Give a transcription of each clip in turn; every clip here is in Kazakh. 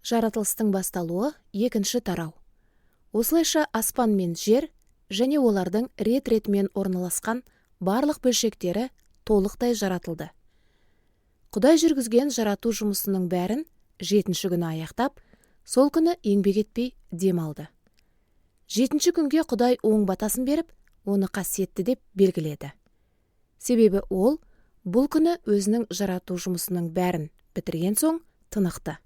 Жаратылыстың басталуы екінші тарау. Осылайша аспан мен жер және олардың рет-ретімен орналасқан барлық бөлшектері толықтай жаратылды. Құдай жүргізген жарату жұмысының бәрін 7-ші күні аяқтап, сол күні еңбек етпей демалды. 7-ші күнге Құдай оң батасын беріп, оны қасиетті деп белгіледі. Себебі ол бұл күні өзінің жарату жұмысының бәрін бітірген соң тынықты.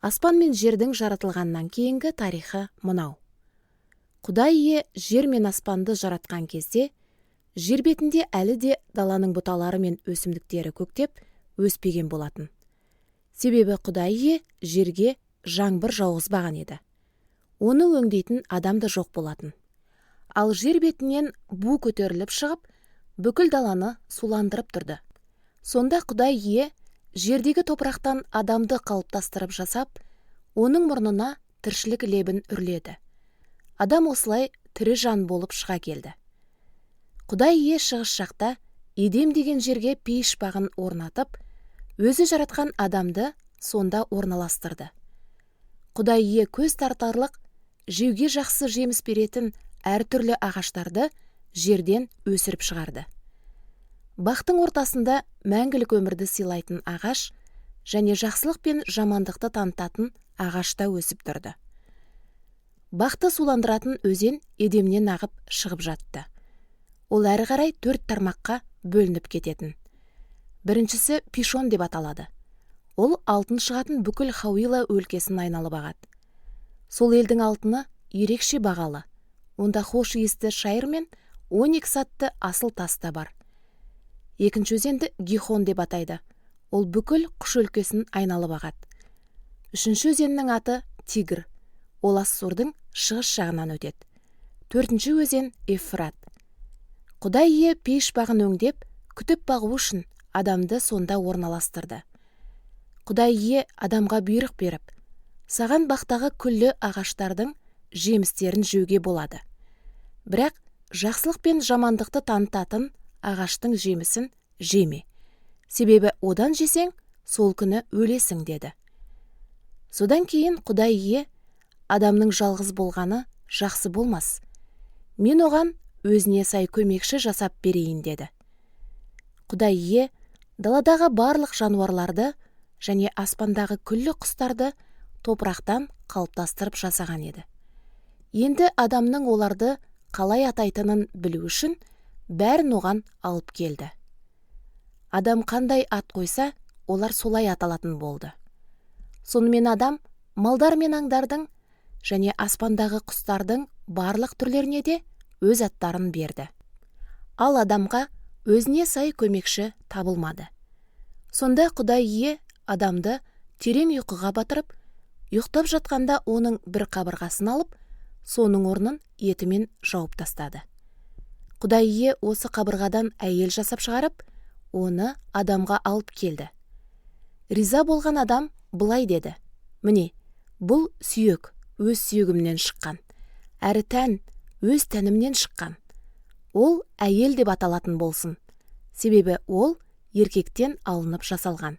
Аспан мен жердің жаратылғаннан кейінгі тарихы мынау. Құдай ие жер мен аспанды жаратқан кезде, жер бетінде әлі де даланың бұталары мен өсімдіктері көктеп өспеген болатын. Себебі Құдай ие жерге жаңбыр жауғызбаған еді. Оны өңдейтін адам да жоқ болатын. Ал жер бетінен бу көтеріліп шығып, бүкіл даланы суландырып тұрды. Сонда Құдай ие жердегі топырақтан адамды қалыптастырып жасап, оның мұрнына тіршілік лебін үрледі. Адам осылай тірі жан болып шыға келді. Құдай ие шығыс жақта Едем деген жерге пейіш бағын орнатып, өзі жаратқан адамды сонда орналастырды. Құдай ие көз тартарлық, жеуге жақсы жеміс беретін әртүрлі ағаштарды жерден өсіріп шығарды. Бақтың ортасында мәңгілік өмірді сыйлайтын ағаш және жақсылық пен жамандықты танытатын ағашта өсіп тұрды. Бақты суландыратын өзен Едемнен ағып шығып жатты. Ол әрі қарай 4 тармаққа бөлініп кететін. Біріншісі Пишон деп аталады. Ол алтын шығатын бүкіл Хауила өлкесін айналып ағады. Сол елдің алтыны ерекше бағалы. Онда хош иісті шайыр мен 12 сатты асыл тас та бар. Екінші өзенді Гихон деп атайды. Ол бүкіл құш өлкесін айналып ағады. Үшінші өзеннің аты Тигр. Ол Ассурдың шығыс жағынан өтеді. Төртінші өзен Ефрат. Құдай ие пейіш бағын өңдеп, күтіп бағу үшін адамды сонда орналастырды. Құдай ие адамға бұйрық беріп, саған бақтағы күллі ағаштардың жемістерін жеуге болады. Бірақ жақсылық пен жамандықты танытатын ағаштың жемісін жеме. Себебі одан жесең, сол күні өлесің деді. Содан кейін Құдай ие адамның жалғыз болғаны жақсы болмас. Мен оған өзіне сай көмекші жасап берейін деді. Құдай ие даладағы барлық жануарларды және аспандағы күллі құстарды топырақтан қалыптастырып жасаған еді. Енді адамның оларды қалай атайтынын білу үшін бәрін оған алып келді. Адам қандай ат қойса, олар солай аталатын болды. Сонымен адам малдар мен аңдардың және аспандағы құстардың барлық түрлеріне де өз аттарын берді. Ал адамға өзіне сай көмекші табылмады. Сонда Құдай ие адамды терең ұйқыға батырып, ұйықтап жатқанда оның бір қабырғасын алып, соның орнын етімен жауып тастады. Құдай ие осы қабырғадан әйел жасап шығарып, оны адамға алып келді. Риза болған адам былай деді: міне, бұл сүйек өз сүйегімнен шыққан, әрі тән өз тәнімнен шыққан. Ол әйел деп аталатын болсын, себебі ол еркектен алынып жасалған.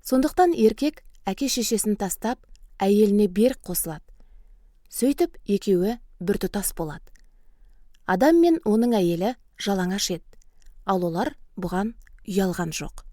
Сондықтан еркек әке-шешесін тастап, әйеліне берік қосылады. Сөйтіп екеуі біртұтас болады. Адам мен оның әйелі жалаңаш еді, ал олар бұған ұялған жоқ.